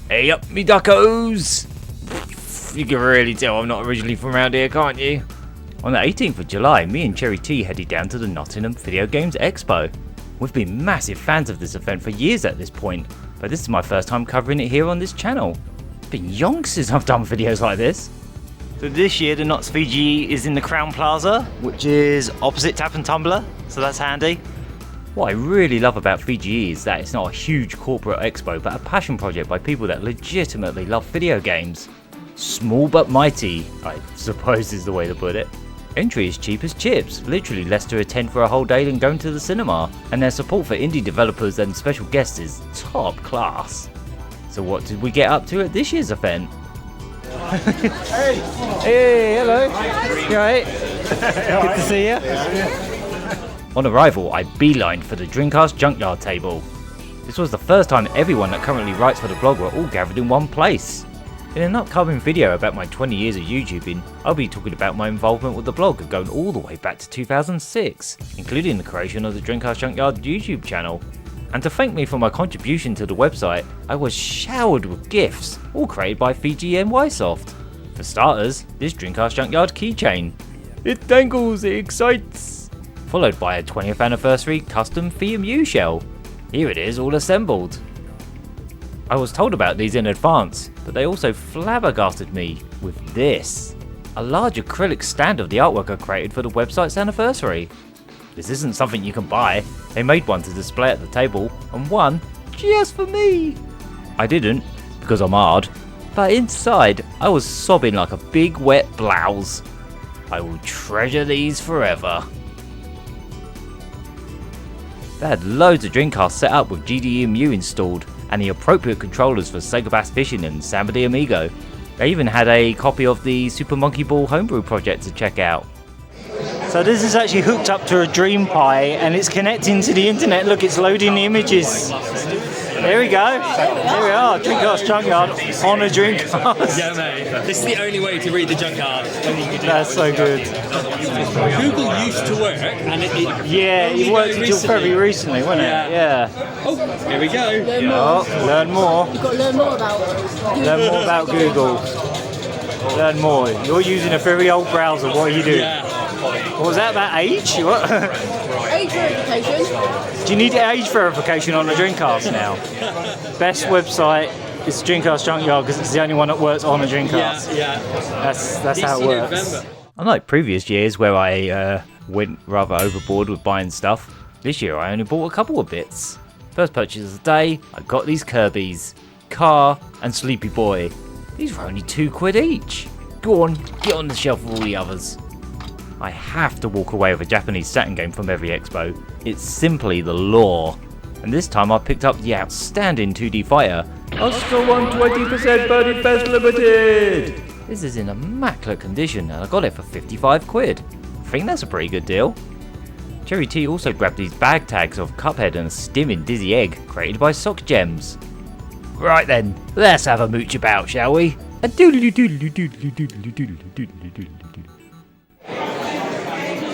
Hey up, me duckos! You can really tell I'm not originally from around here, can't you? On the 18th of July, me and Cherry T headed down to the Nottingham Video Games Expo. We've been massive fans of this event for years at this point, but this is my first time covering it here on this channel. It's been yonks since I've done videos like this. So this year the nottsvge is in the Crowne Plaza, which is opposite Tap and Tumbler, so that's handy. What I really love about VGE is that it's not a huge corporate expo, but a passion project by people that legitimately love video games. Small but mighty, I suppose is the way to put it. Entry is cheap as chips, literally less to attend for a whole day than going to the cinema, and their support for indie developers and special guests is top class. So what did we get up to at this year's event? Hey, hello. You alright? Good to see you. On arrival, I beelined for the Dreamcast Junkyard table. This was the first time everyone that currently writes for the blog were all gathered in one place. In an upcoming video about my 20 years of YouTubing, I'll be talking about my involvement with the blog going all the way back to 2006, including the creation of the Dreamcast Junkyard YouTube channel. And to thank me for my contribution to the website, I was showered with gifts, all created by VGNYsoft. For starters, this Dreamcast Junkyard keychain. It dangles, it excites! Followed by a 20th anniversary custom FMU shell. Here it is, all assembled. I was told about these in advance, but they also flabbergasted me with this. A large acrylic stand of the artwork I created for the website's anniversary. This isn't something you can buy, they made one to display at the table, and one just for me. I didn't, because I'm hard, but inside I was sobbing like a big wet blouse. I will treasure these forever. They had loads of Dreamcasts set up with GDEMU installed and the appropriate controllers for Sega Bass Fishing and Samba de Amigo. They even had a copy of the Super Monkey Ball homebrew project to check out. So this is actually hooked up to a Dream Pi and it's connecting to the internet. Look, it's loading the images. There we go. There we are. Dreamcast Junkyard on a Dreamcast. Yeah, mate. This is the only way to read the Junkyard. That's so good. Google used to work, and it worked until very recently, wasn't it? Yeah. Oh, here we go. Learn more. You've got to learn more about Google. Learn more. You're using a very old browser. What are you doing? Yeah. What was that about age? What? Age verification. Do you need age verification on the Dreamcast now? Best website is Dreamcast Junkyard because it's the only one that works on the Dreamcast. Yeah. That's how it works. Unlike previous years where I went rather overboard with buying stuff, this year I only bought a couple of bits. First purchase of the day, I got these Kirby's, Car and Sleepy Boy. These were only £2 each. Go on, get on the shelf with all the others. I have to walk away with a Japanese Saturn game from every expo. It's simply the law. And this time I picked up the outstanding 2D fighter, Outtro 120% Birdie Fest Limited. This is in immaculate condition and I got it for £55. I think that's a pretty good deal. Cherry T also grabbed these bag tags of Cuphead and a stimming Dizzy Egg created by Sock Gems. Right then, let's have a mooch about, shall we? A doodly doodly doodly doodly doodly doodly doodly.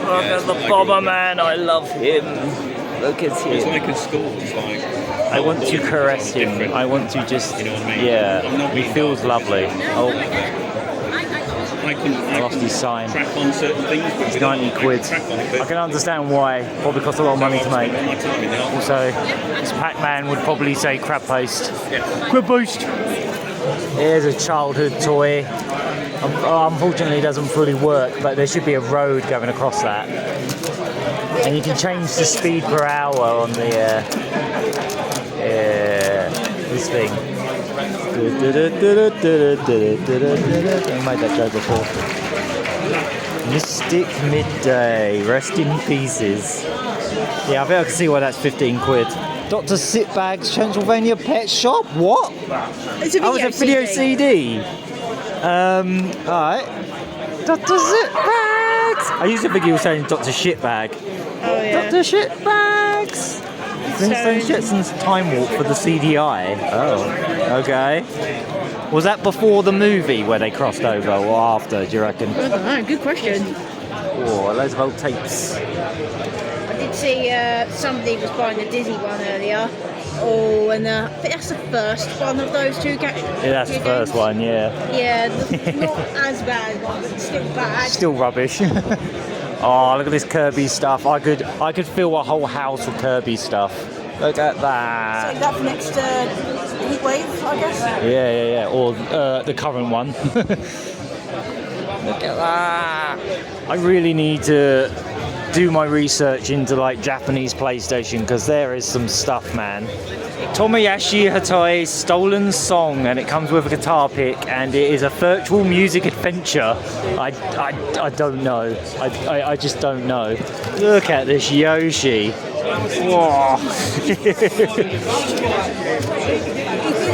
Look at the Bomberman, I love him. Look at him. It's like a school. It's like. I want to caress him. I want to just. You know what I mean? Yeah, he feels lovely. Oh, I lost his sign. Track on certain things. It's £90. I can understand why. Probably costs a lot of money to make. Also, this Pac-Man would probably say crab paste. Crab paste. Here's a childhood toy. Unfortunately it doesn't fully work, but there should be a road going across that. And you can change the speed per hour on the this thing. I made that joke before. Mystic Midday, rest in pieces. Yeah, I think I can see why that's £15. Dr. Sitbag's Transylvania Pet Shop? What? It's a video CD. Alright. Dr. Shitbags! I used to think he was saying Dr. Shitbag. Oh, yeah. Dr. Shitbags! Flintstone Jetsons Time Warp for the CDI. Oh, okay. Was that before the movie where they crossed over or after, do you reckon? I don't know, good question. Oh, loads of old tapes. I did see somebody was buying the Dizzy one earlier. Oh, and I think that's the first one of those two games. Yeah, that's the first one, yeah. Yeah, not as bad, but still bad. Still rubbish. Oh, look at this Kirby stuff. I could fill a whole house with Kirby stuff. Look at that. So that for next heat wave, I guess? Yeah. Or the current one. Look at that. I really need to do my research into like Japanese PlayStation because there is some stuff, man. Tomoyashi Hatai's Stolen Song, and it comes with a guitar pick, and it is a virtual music adventure. I don't know. I just don't know. Look at this Yoshi. Whoa. He's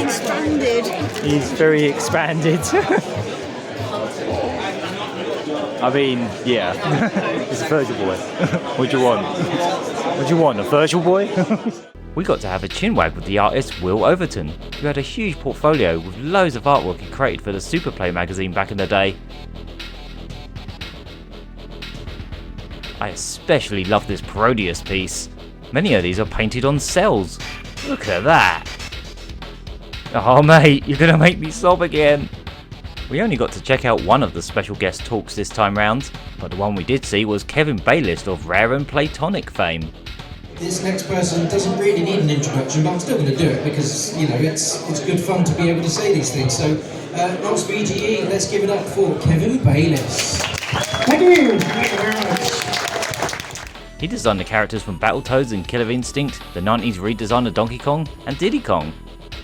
expanded. He's very expanded. I mean, yeah. It's a Virtual Boy. What do you want? What do you want, a Virtual Boy? We got to have a chinwag with the artist Wil Overton, who had a huge portfolio with loads of artwork he created for the Superplay magazine back in the day. I especially love this Parodius piece. Many of these are painted on cells. Look at that! Oh mate, you're gonna make me sob again! We only got to check out one of the special guest talks this time round, but the one we did see was Kevin Bayliss of Rare and Playtonic fame. This next person doesn't really need an introduction, but I'm still going to do it because, you know, it's good fun to be able to say these things. So, nottsvge, let's give it up for Kevin Bayliss. Thank you! Thank you very much. He designed the characters from Battletoads and Killer Instinct, the 90s redesign of Donkey Kong, and Diddy Kong.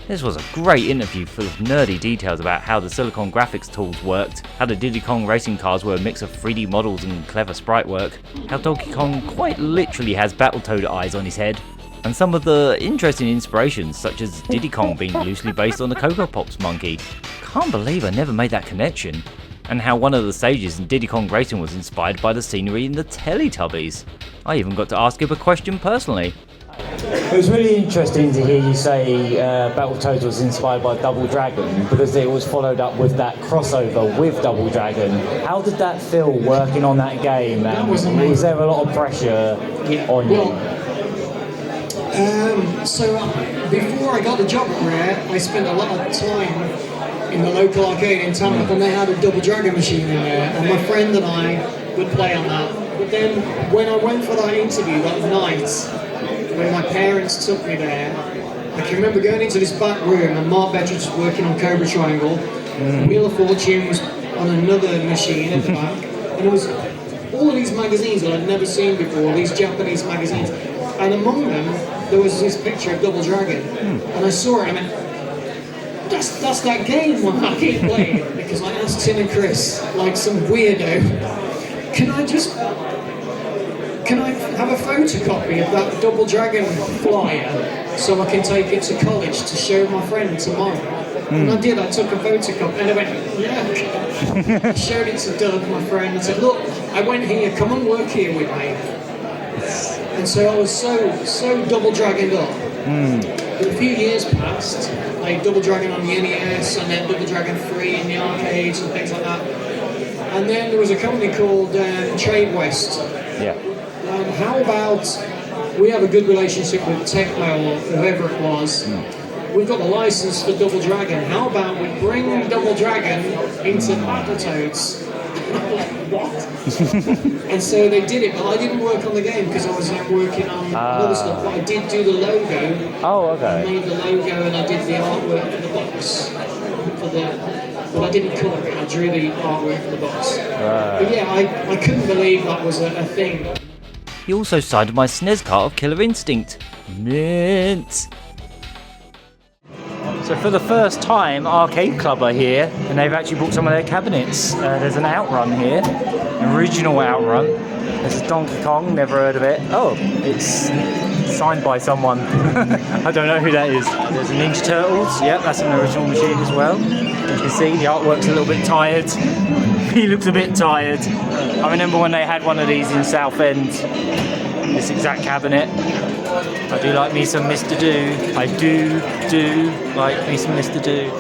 This was a great interview full of nerdy details about how the Silicon graphics tools worked, how the Diddy Kong racing cars were a mix of 3D models and clever sprite work, how Donkey Kong quite literally has Battletoad eyes on his head, and some of the interesting inspirations such as Diddy Kong being loosely based on the Cocoa Pops monkey. Can't believe I never made that connection. And how one of the stages in Diddy Kong Racing was inspired by the scenery in the Teletubbies. I even got to ask him a question personally. It was really interesting to hear you say Battletoads was inspired by Double Dragon because it was followed up with that crossover with Double Dragon. How did that feel working on that game? And was there a lot of pressure on you? So before I got the job at Rare, I spent a lot of time in the local arcade in town, and they had a Double Dragon machine in there, and my friend and I would play on that. But then when I went for that interview that night, when my parents took me there, I can remember going into this back room and Mark Bedridge was working on Cobra Triangle, Wheel of Fortune was on another machine at the back, and there was all of these magazines that I'd never seen before, these Japanese magazines, and among them there was this picture of Double Dragon, and I saw it and I went, that's that game I keep playing, because I asked Tim and Chris, like some weirdo, can I have a photocopy of that Double Dragon flyer so I can take it to college to show my friend tomorrow? And I did, I took a photocopy and I went, yeah, okay. I showed it to Doug, my friend, and said, look, I went here, come and work here with me. And so I was so Double Dragoned up. But a few years passed, like Double Dragon on the NES and then Double Dragon 3 in the arcades and things like that. And then there was a company called Trade West. Yeah. How about we have a good relationship with Tecmo or whoever it was. We've got the license for Double Dragon. How about we bring Double Dragon into Battletoads? What? And so they did it, but I didn't work on the game because I was working on other stuff. But I did do the logo. Oh, okay. I made the logo and I did the artwork for the box. But I didn't colour it. I drew the artwork for the box. But yeah, I couldn't believe that was a thing. He also signed my SNES cart of Killer Instinct. Mint! So for the first time, Arcade Club are here, and they've actually brought some of their cabinets. There's an Outrun here, an original Outrun. There's a Donkey Kong, never heard of it. Oh, it's signed by someone. I don't know who that is. There's a Ninja Turtles, yep, that's an original machine as well. You can see the artwork's a little bit tired. He looks a bit tired. I remember when they had one of these in Southend, this exact cabinet. I do like me some Mr. Do. I do like me some Mr. Do.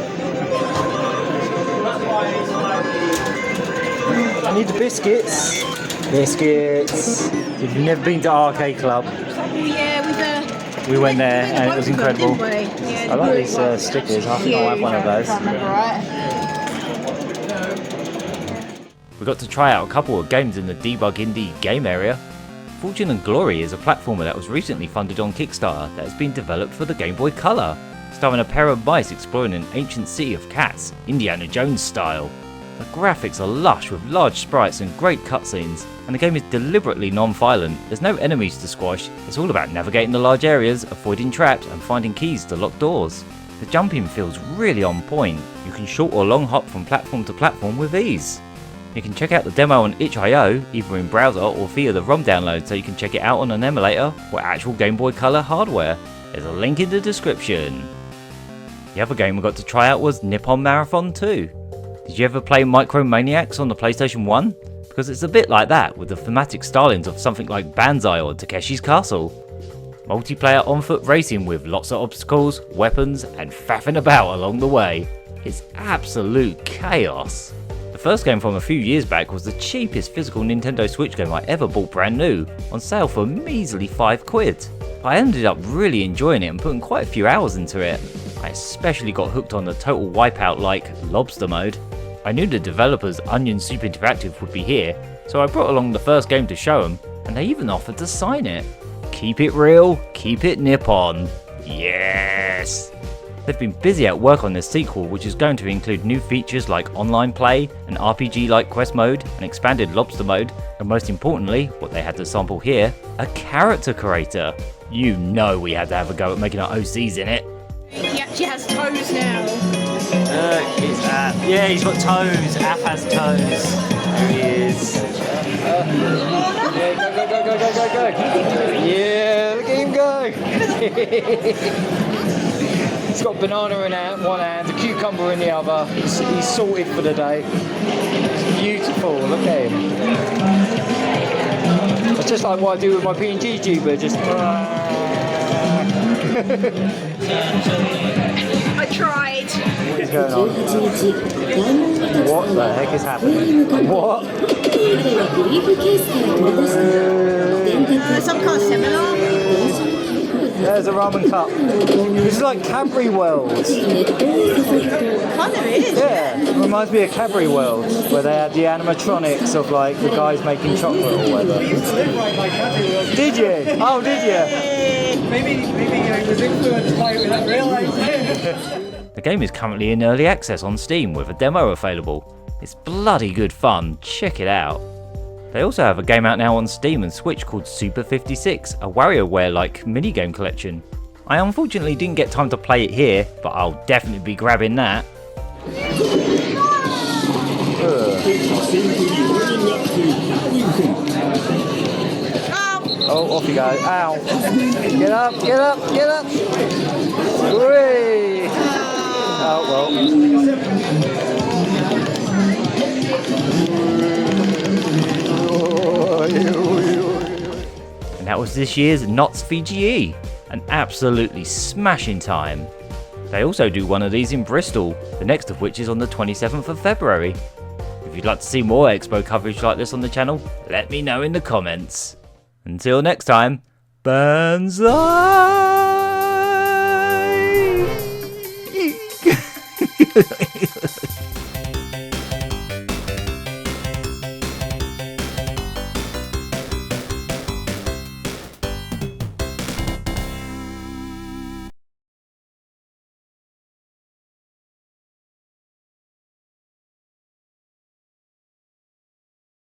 I need the biscuits. Biscuits. If you've never been to Arcade Club. Yeah, We went there and it was incredible. Yeah, I like these stickers. I think I'll have one of those. We got to try out a couple of games in the Debug Indie game area. Fortune and Glory is a platformer that was recently funded on Kickstarter that has been developed for the Game Boy Color, starring a pair of mice exploring an ancient sea of cats, Indiana Jones style. The graphics are lush with large sprites and great cutscenes, and the game is deliberately non-violent. There's no enemies to squash, it's all about navigating the large areas, avoiding traps and finding keys to lock doors. The jumping feels really on point, you can short or long hop from platform to platform with ease. You can check out the demo on itch.io, either in browser or via the ROM download, so you can check it out on an emulator or actual Game Boy Color hardware. There's a link in the description. The other game we got to try out was Nippon Marathon 2. Did you ever play Micromaniacs on the PlayStation 1? Because it's a bit like that, with the thematic stylings of something like Banzai or Takeshi's Castle. Multiplayer on-foot racing with lots of obstacles, weapons, and faffing about along the way. It's absolute chaos. The first game from a few years back was the cheapest physical Nintendo Switch game I ever bought brand new, on sale for a measly £5. I ended up really enjoying it and putting quite a few hours into it. I especially got hooked on the total wipeout-like lobster mode. I knew the developers Onion Super Interactive would be here, so I brought along the first game to show them, and they even offered to sign it. Keep it real, keep it Nippon. Yes! They've been busy at work on this sequel, which is going to include new features like online play, an RPG-like quest mode, an expanded lobster mode, and most importantly, what they had to sample here, a character creator. You know we had to have a go at making our OCs in it. He actually has toes now. Yeah, he's got toes. App has toes. There he is. Yeah, go. Yeah, look at him go. He's got a banana in one hand, a cucumber in the other. He's sorted for the day. It's beautiful, look at him. It's just like what I do with my pngtuber, just... I tried. What is going on? What the heck is happening? What? Some kind of seminar. There's a ramen cup. This is like Cadbury World. Kind of is. Yeah, it reminds me of Cadbury World, where they had the animatronics of like the guys making chocolate or whatever. We used to live right by Cadbury World. Did you? Oh, did you? Maybe I was influenced by it without realising. The game is currently in early access on Steam with a demo available. It's bloody good fun, check it out. They also have a game out now on Steam and Switch called Super 56, a WarioWare-like minigame collection. I unfortunately didn't get time to play it here, but I'll definitely be grabbing that. Oh, off you go. Ow. Get up, get up, get up. Whee! Oh, well. And that was this year's nottsvge, an absolutely smashing time. They also do one of these in Bristol, the next of which is on the 27th of February. If you'd like to see more Expo coverage like this on the channel, let me know in the comments. Until next time, Banzai!